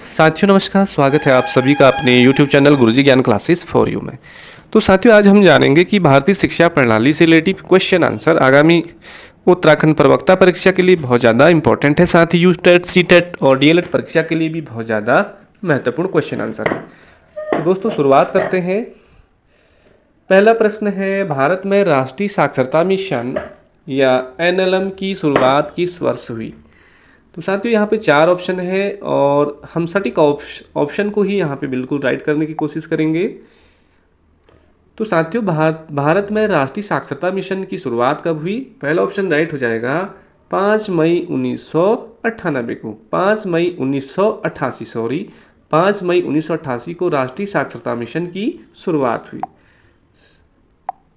साथियों नमस्कार, स्वागत है आप सभी का अपने YouTube चैनल गुरुजी ज्ञान क्लासेस फॉर यू में। तो साथियों आज हम जानेंगे कि भारतीय शिक्षा प्रणाली से रिलेटिव क्वेश्चन आंसर आगामी उत्तराखंड प्रवक्ता परीक्षा के लिए बहुत ज़्यादा इंपॉर्टेंट है। साथ ही यूटेट, सीटेट और डीएलएड परीक्षा के लिए भी बहुत ज़्यादा महत्वपूर्ण क्वेश्चन आंसर है। तो दोस्तों शुरुआत करते हैं। पहला प्रश्न है, भारत में राष्ट्रीय साक्षरता मिशन या एनएलएम की शुरुआत किस वर्ष हुई? तो साथियों यहाँ पे चार ऑप्शन है और हम सटीक ऑप्शन को ही यहाँ पे बिल्कुल राइट करने की कोशिश करेंगे। तो साथियों भारत में राष्ट्रीय साक्षरता मिशन की शुरुआत कब हुई? पहला ऑप्शन राइट हो जाएगा 5 मई 1998 को। 5 मई 1988 सॉरी 5 मई 1988 को राष्ट्रीय साक्षरता मिशन की शुरुआत हुई।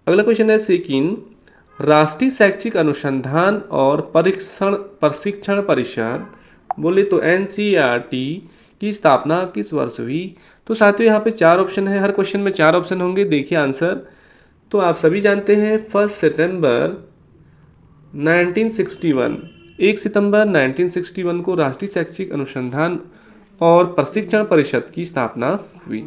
अगला क्वेश्चन है सेकंड, राष्ट्रीय शैक्षिक अनुसंधान और प्रशिक्षण परिषद बोले तो एनसीईआरटी की स्थापना किस वर्ष हुई? तो साथियों यहाँ पे चार ऑप्शन है, हर क्वेश्चन में चार ऑप्शन होंगे। देखिए आंसर तो आप सभी जानते हैं 1 सितंबर 1961। 1 सितंबर 1961 को राष्ट्रीय शैक्षिक अनुसंधान और प्रशिक्षण परिषद की स्थापना हुई।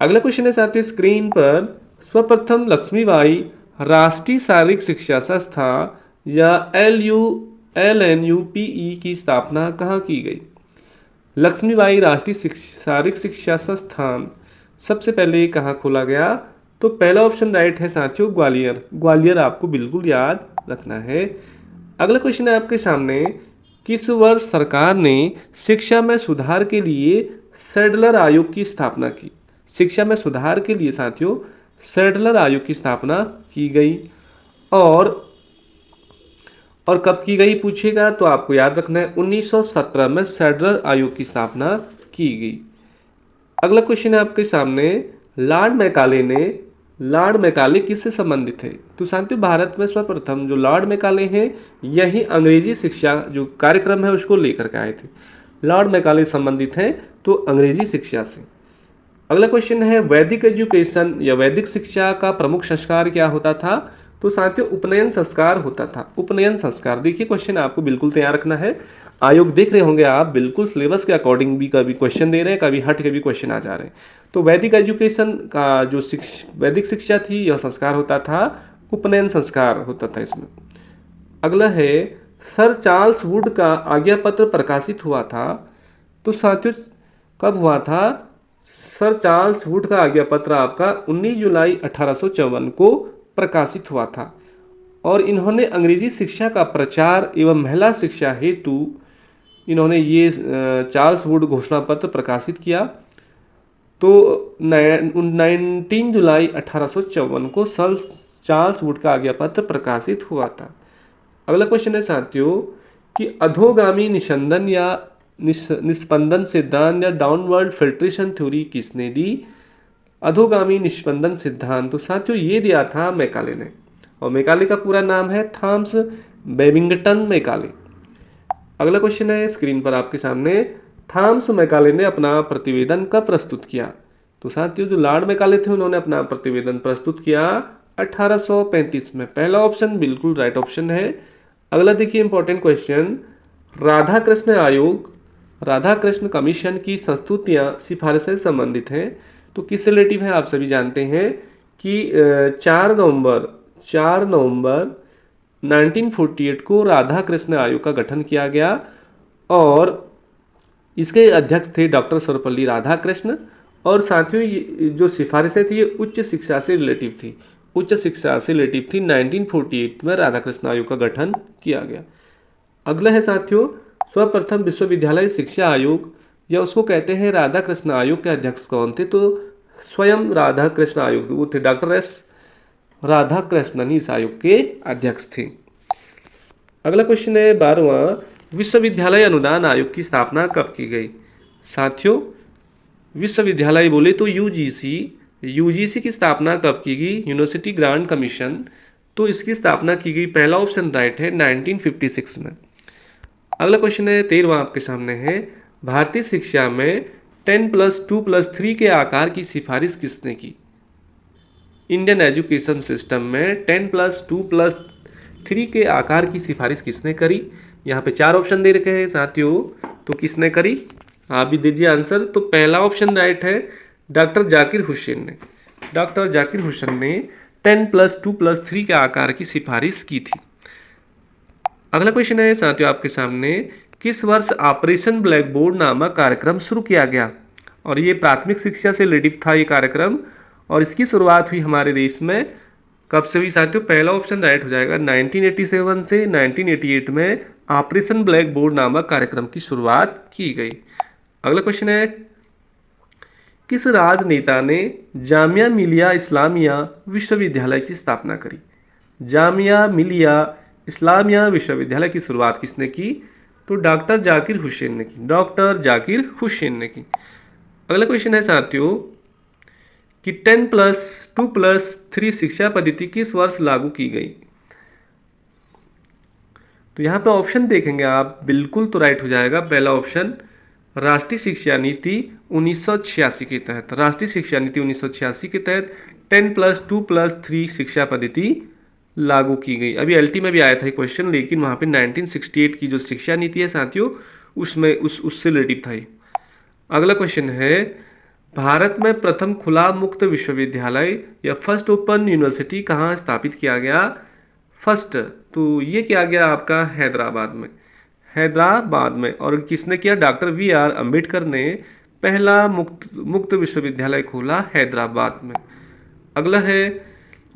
अगला क्वेश्चन है साथियों स्क्रीन पर, सर्वप्रथम लक्ष्मीबाई राष्ट्रीय शारीरिक शिक्षा संस्था या LNUPE की स्थापना कहाँ की गई? लक्ष्मीबाई राष्ट्रीय शारीरिक शिक्षा संस्थान सबसे पहले कहाँ खोला गया? तो पहला ऑप्शन राइट है साथियों ग्वालियर। ग्वालियर आपको बिल्कुल याद रखना है। अगला क्वेश्चन है आपके सामने, किस वर्ष सरकार ने शिक्षा में सुधार के लिए सैडलर आयोग की स्थापना की? शिक्षा में सुधार के लिए साथियों सैडलर आयोग की स्थापना की गई और कब की गई पूछेगा तो आपको याद रखना है 1917 में सैडलर आयोग की स्थापना की गई। अगला क्वेश्चन है आपके सामने, लॉर्ड मैकाले किससे संबंधित है? तो साथियों भारत में सर्वप्रथम जो लॉर्ड मैकाले हैं यही अंग्रेजी शिक्षा जो कार्यक्रम है उसको लेकर के आए थे। लॉर्ड मैकाले संबंधित हैं तो अंग्रेजी शिक्षा से। अगला क्वेश्चन है, वैदिक एजुकेशन या वैदिक शिक्षा का प्रमुख संस्कार क्या होता था? तो साथियों उपनयन संस्कार होता था। उपनयन संस्कार देखिए क्वेश्चन आपको बिल्कुल तैयार रखना है। आयोग देख रहे होंगे आप, बिल्कुल सिलेबस के अकॉर्डिंग भी कभी क्वेश्चन दे रहे हैं, कभी हट के भी क्वेश्चन आ जा रहे हैं। तो वैदिक एजुकेशन का जो वैदिक शिक्षा थी यह संस्कार होता था, उपनयन संस्कार होता था इसमें। अगला है, सर चार्ल्स वुड का आज्ञा पत्र प्रकाशित हुआ था। तो साथियों कब हुआ था? सर चार्ल्स वुड का आज्ञा पत्र आपका 19 जुलाई 1854 को प्रकाशित हुआ था और इन्होंने अंग्रेजी शिक्षा का प्रचार एवं महिला शिक्षा हेतु इन्होंने ये चार्ल्स वुड घोषणा पत्र प्रकाशित किया। तो 19 जुलाई 1854 को सर चार्ल्स वुड का आज्ञा पत्र प्रकाशित हुआ था। अगला क्वेश्चन है साथियों कि अधोगामी निस्पंदन या निस्पंदन सिद्धांत या डाउनवर्ड फिल्ट्रेशन थ्योरी किसने दी? अधोगामी निस्पंदन सिद्धांत तो साथियों ये दिया था मैकाले ने, और मैकाले का पूरा नाम है थॉमस बेबिंगटन मैकाले। अगला क्वेश्चन है स्क्रीन पर आपके सामने, थॉमस मैकाले ने अपना प्रतिवेदन कब प्रस्तुत किया? तो साथियों जो लॉर्ड मैकाले थे उन्होंने अपना प्रतिवेदन प्रस्तुत किया 1835 में। पहला ऑप्शन बिल्कुल राइट ऑप्शन है। अगला देखिए important question, Radha Krishna commission की संस्तुतियाँ सिफारिशें संबंधित हैं तो किससे रिलेटिव है? आप सभी जानते हैं कि 4 नवंबर 1948 को राधा कृष्ण आयोग का गठन किया गया और इसके अध्यक्ष थे डॉक्टर सर्वपल्ली राधाकृष्ण। और साथियों ये जो सिफारिशें थी ये उच्च शिक्षा से रिलेटिव थी। 1948 में राधाकृष्ण आयोग का गठन किया गया। अगला है साथियों, सर्वप्रथम विश्वविद्यालय शिक्षा आयोग या उसको कहते हैं राधा कृष्ण आयोग के अध्यक्ष कौन थे? तो स्वयं राधा कृष्ण आयोग वो थे, डॉक्टर एस राधा कृष्णन इस आयोग के अध्यक्ष थे। अगला क्वेश्चन है 12वां, विश्वविद्यालय अनुदान आयोग की स्थापना कब की गई? साथियों विश्वविद्यालय बोले तो यूजीसी की स्थापना कब की गई? University grant commission. तो इसकी स्थापना की गई, पहला ऑप्शन राइट है 1956 में। अगला क्वेश्चन है 13वां आपके सामने है, भारतीय शिक्षा में 10+2+3 के आकार की सिफारिश किसने की? इंडियन एजुकेशन सिस्टम में 10+2+3 के आकार की सिफारिश किसने करी? यहाँ पे चार ऑप्शन दे रखे हैं साथियों, तो किसने करी? आप भी दीजिए आंसर। तो पहला ऑप्शन राइट है, डॉक्टर जाकिर हुसैन ने। डॉक्टर जाकिर हुसैन ने 10+2+3 के आकार की सिफारिश की थी। अगला क्वेश्चन है साथियों आपके सामने, किस वर्ष ऑपरेशन ब्लैक बोर्ड नामक कार्यक्रम शुरू किया गया? और ये प्राथमिक शिक्षा से रिलेटेड था ये कार्यक्रम, और इसकी शुरुआत हुई हमारे देश में कब से हुई साथियों? पहला ऑप्शन राइट हो जाएगा 1987 से 1988 में ऑपरेशन ब्लैक बोर्ड नामक कार्यक्रम की शुरुआत की गई। अगला क्वेश्चन है, किस राजनेता ने जामिया मिलिया इस्लामिया विश्वविद्यालय की स्थापना करी? जामिया मिलिया इस्लामिया विश्वविद्यालय की शुरुआत किसने की? तो डॉक्टर जाकिर हुसैन ने की। डॉक्टर जाकिर हुसैन ने की। अगला क्वेश्चन है साथियों कि 10+2+3 शिक्षा पद्धति किस वर्ष लागू की गई? तो यहाँ पे ऑप्शन देखेंगे आप, बिल्कुल तो राइट हो जाएगा पहला ऑप्शन, राष्ट्रीय शिक्षा नीति 1986 के तहत। राष्ट्रीय शिक्षा नीति 1986 के तहत 10+2+3 शिक्षा पद्धति लागू की गई। अभी एलटी में भी आया था क्वेश्चन, लेकिन वहाँ पे 1968 की जो शिक्षा नीति है साथियों, उसमें उससे रिलेटिव था। अगला क्वेश्चन है, भारत में प्रथम खुला मुक्त विश्वविद्यालय या फर्स्ट ओपन यूनिवर्सिटी कहाँ स्थापित किया गया? फर्स्ट, तो ये किया गया आपका हैदराबाद में। हैदराबाद में। और किसने किया? Doctor VR. अम्बेडकर ने पहला मुक्त विश्वविद्यालय खोला हैदराबाद में। अगला है,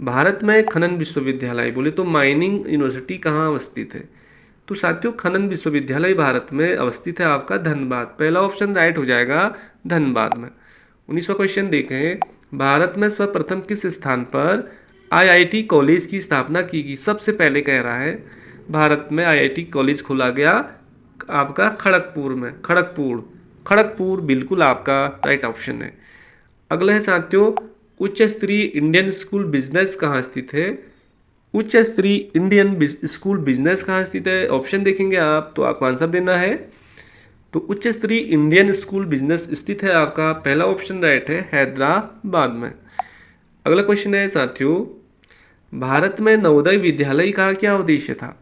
भारत में खनन विश्वविद्यालय बोले तो माइनिंग यूनिवर्सिटी कहाँ अवस्थित है? तो साथियों खनन विश्वविद्यालय भारत में अवस्थित है आपका धनबाद। पहला ऑप्शन राइट हो जाएगा धनबाद में। 19वां क्वेश्चन देखें, भारत में सर्वप्रथम किस स्थान पर आईआईटी कॉलेज की स्थापना की गई? सबसे पहले कह रहा है भारत में आईआईटी कॉलेज खोला गया आपका खड़गपुर में। खड़गपुर बिल्कुल आपका राइट ऑप्शन है। अगला है साथियों, उच्च स्तरीय इंडियन स्कूल बिजनेस कहाँ स्थित है? उच्च स्तरीय इंडियन स्कूल बिजनेस कहाँ स्थित है? ऑप्शन देखेंगे आप तो आपको आंसर देना है। तो उच्च स्तरीय इंडियन स्कूल बिजनेस स्थित है आपका पहला ऑप्शन राइट है हैदराबाद में। अगला क्वेश्चन है साथियों, भारत में नवोदय विद्यालय का क्या उद्देश्य था?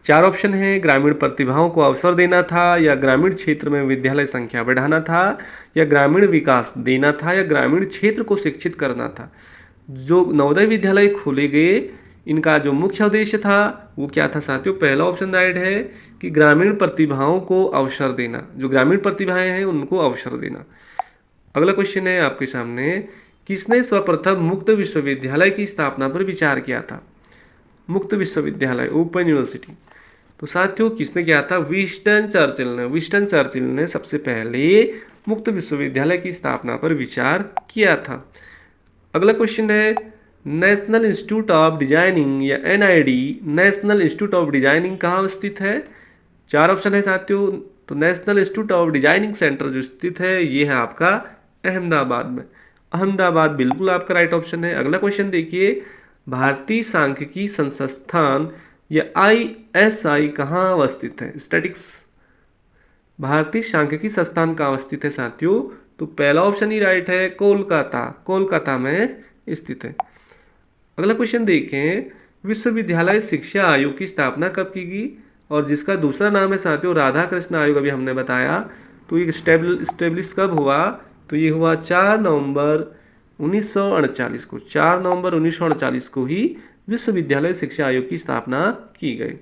चार ऑप्शन है, ग्रामीण प्रतिभाओं को अवसर देना था, या ग्रामीण क्षेत्र में विद्यालय संख्या बढ़ाना था, या ग्रामीण विकास देना था, या ग्रामीण क्षेत्र को शिक्षित करना था। जो नवोदय विद्यालय खोले गए, इनका जो मुख्य उद्देश्य था वो क्या था साथियों? पहला ऑप्शन राइट है कि ग्रामीण प्रतिभाओं को अवसर देना, जो ग्रामीण प्रतिभाएं हैं उनको अवसर देना। अगला क्वेश्चन है आपके सामने, किसने सर्वप्रथम मुक्त विश्वविद्यालय की स्थापना पर विचार किया था? मुक्त विश्वविद्यालय, ओपन यूनिवर्सिटी, तो साथियों किसने किया था? विंस्टन चर्चिल ने। विंस्टन चर्चिल ने सबसे पहले मुक्त विश्वविद्यालय की स्थापना पर विचार किया था। अगला क्वेश्चन है, नेशनल इंस्टीट्यूट ऑफ डिजाइनिंग या NID, national institute of designing कहाँ स्थित है? चार ऑप्शन है साथियों। तो national institute of designing centre जो स्थित है ये है आपका अहमदाबाद में। अहमदाबाद बिल्कुल आपका राइट ऑप्शन है। अगला क्वेश्चन देखिए, भारतीय सांख्यिकी संस्थान या ISI कहाँ अवस्थित है? स्टैटिक्स, भारतीय सांख्यिकी संस्थान कहाँ अवस्थित है साथियों? तो पहला ऑप्शन ही राइट है, कोलकाता में स्थित है। अगला क्वेश्चन देखें, विश्वविद्यालय शिक्षा आयोग की स्थापना कब की गई? और जिसका दूसरा नाम है साथियों राधा कृष्ण आयोग, अभी हमने बताया। तो ये स्टेब्लिश कब हुआ? तो ये हुआ 4 नवंबर 1948 को। 4 नवंबर 1948 को ही विश्वविद्यालय शिक्षा आयोग की स्थापना की गई।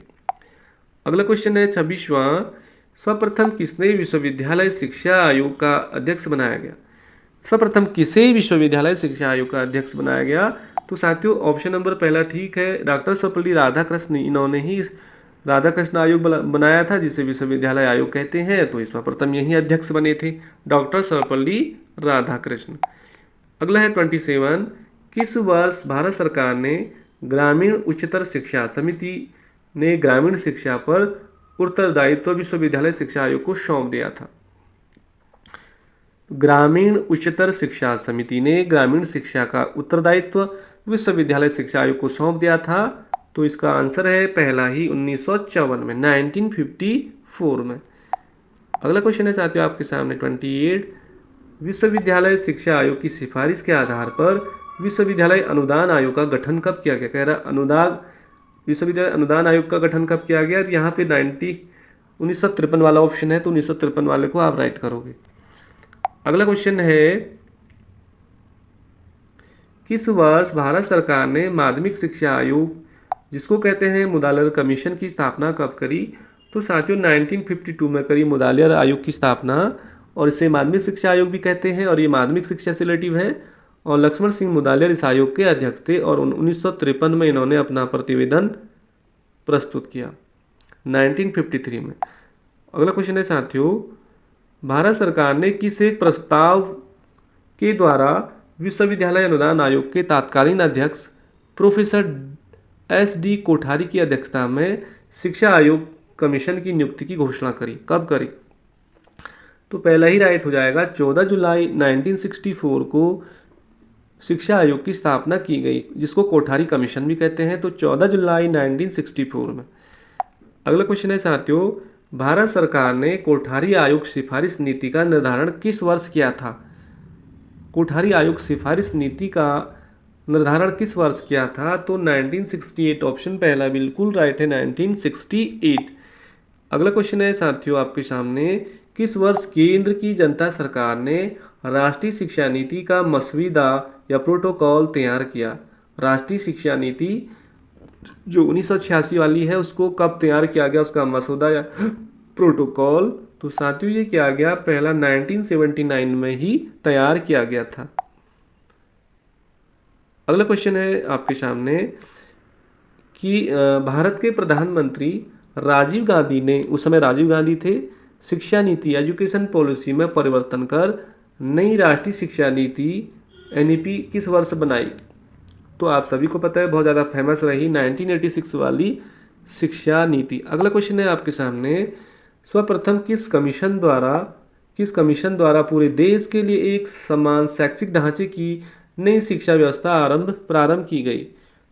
अगला क्वेश्चन है 26वां, सर्वप्रथम किसने विश्वविद्यालय शिक्षा आयोग का अध्यक्ष बनाया गया? सर्वप्रथम किसे विश्वविद्यालय शिक्षा आयोग का अध्यक्ष बनाया गया? तो साथियों ऑप्शन नंबर पहला ठीक है, डॉक्टर सर्वपल्ली राधाकृष्ण, इन्होंने ही राधाकृष्ण आयोग बनाया था जिसे विश्वविद्यालय आयोग कहते हैं। तो इस सर्वप्रथम यही अध्यक्ष बने थे, डॉक्टर सर्वपल्ली राधाकृष्ण। अगला है 27, किस वर्ष भारत सरकार ने ग्रामीण उच्चतर शिक्षा समिति ने ग्रामीण शिक्षा पर उत्तरदायित्व विश्वविद्यालय शिक्षा आयोग को सौंप दिया था? ग्रामीण उच्चतर शिक्षा समिति ने ग्रामीण शिक्षा का उत्तरदायित्व विश्वविद्यालय शिक्षा आयोग को सौंप दिया था। तो इसका आंसर है पहला ही 1954 में, 1954 में। अगला क्वेश्चन है साथियों आपके सामने 28, विश्वविद्यालय शिक्षा आयोग की सिफारिश के आधार पर विश्वविद्यालय अनुदान आयोग का गठन कब किया गया? कह रहा विश्वविद्यालय अनुदान आयोग का गठन कब किया गया? यहाँ पे 1953 वाला ऑप्शन है, तो 1953 वाले को आप राइट करोगे। अगला क्वेश्चन है, किस वर्ष भारत सरकार ने माध्यमिक शिक्षा आयोग, जिसको कहते हैं मुदालियर कमीशन, की स्थापना कब करी? तो साथियों 1952 में करी मुदालियर आयोग की स्थापना, और इसे माध्यमिक शिक्षा आयोग भी कहते हैं, और ये माध्यमिक शिक्षा से रिलेटिव है। और लक्ष्मण सिंह मुदालियर इस आयोग के अध्यक्ष थे, और 1953 में इन्होंने अपना प्रतिवेदन प्रस्तुत किया 1953 में। अगला क्वेश्चन है साथियों, भारत सरकार ने किस एक प्रस्ताव के द्वारा विश्वविद्यालय अनुदान आयोग के तत्कालीन अध्यक्ष प्रोफेसर SD कोठारी की अध्यक्षता में शिक्षा आयोग कमीशन की नियुक्ति की घोषणा करी? कब करी? तो पहला ही राइट हो जाएगा, 14 जुलाई 1964 को शिक्षा आयोग की स्थापना की गई, जिसको कोठारी कमीशन भी कहते हैं। तो 14 जुलाई 1964 में। अगला क्वेश्चन है साथियों, भारत सरकार ने कोठारी आयोग सिफारिश नीति का निर्धारण किस वर्ष किया था? कोठारी आयोग सिफारिश नीति का निर्धारण किस वर्ष किया था? तो 1968, ऑप्शन पहला बिल्कुल राइट है, 1968। अगला क्वेश्चन है साथियों आपके सामने, किस वर्ष केंद्र की जनता सरकार ने राष्ट्रीय शिक्षा नीति का मसौदा या प्रोटोकॉल तैयार किया? राष्ट्रीय शिक्षा नीति जो 1986 वाली है, उसको कब तैयार किया गया, उसका मसौदा या प्रोटोकॉल? तो साथियों ये किया गया पहला 1979 में ही तैयार किया गया था। अगला क्वेश्चन है आपके सामने कि भारत के प्रधानमंत्री राजीव गांधी ने, उस समय राजीव गांधी थे, शिक्षा नीति एजुकेशन पॉलिसी में परिवर्तन कर नई राष्ट्रीय शिक्षा नीति NEP किस वर्ष बनाई? तो आप सभी को पता है, बहुत ज़्यादा फेमस रही 1986 वाली शिक्षा नीति। अगला क्वेश्चन है आपके सामने, सर्वप्रथम किस कमीशन द्वारा पूरे देश के लिए एक समान शैक्षिक ढांचे की नई शिक्षा व्यवस्था प्रारंभ की गई?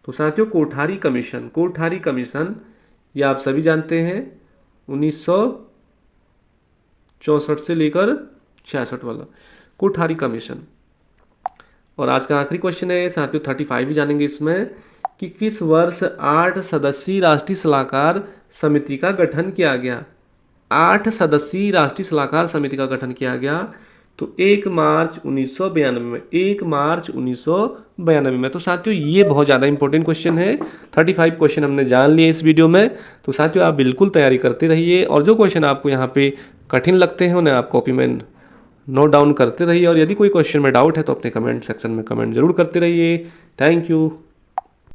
तो साथियों कोठारी कमीशन ये आप सभी जानते हैं, 1964 से लेकर 66 वाला कोठारी कमीशन। और आज का आखिरी क्वेश्चन है साथियों 35 भी जानेंगे इसमें, कि किस वर्ष 8 सदस्यीय राष्ट्रीय सलाहकार समिति का गठन किया गया? 8 सदस्यीय राष्ट्रीय सलाहकार समिति का गठन किया गया, तो 1 मार्च 1992 में, 1 मार्च 1992 में। तो साथियों ये बहुत ज़्यादा इंपॉर्टेंट क्वेश्चन है, 35 क्वेश्चन हमने जान लिए इस वीडियो में। तो साथियों आप बिल्कुल तैयारी करते रहिए, और जो क्वेश्चन आपको यहाँ पे कठिन लगते हैं उन्हें आप कॉपी में नोट डाउन करते रहिए, और यदि कोई क्वेश्चन में डाउट है तो अपने कमेंट सेक्शन में कमेंट जरूर करते रहिए। Thank you.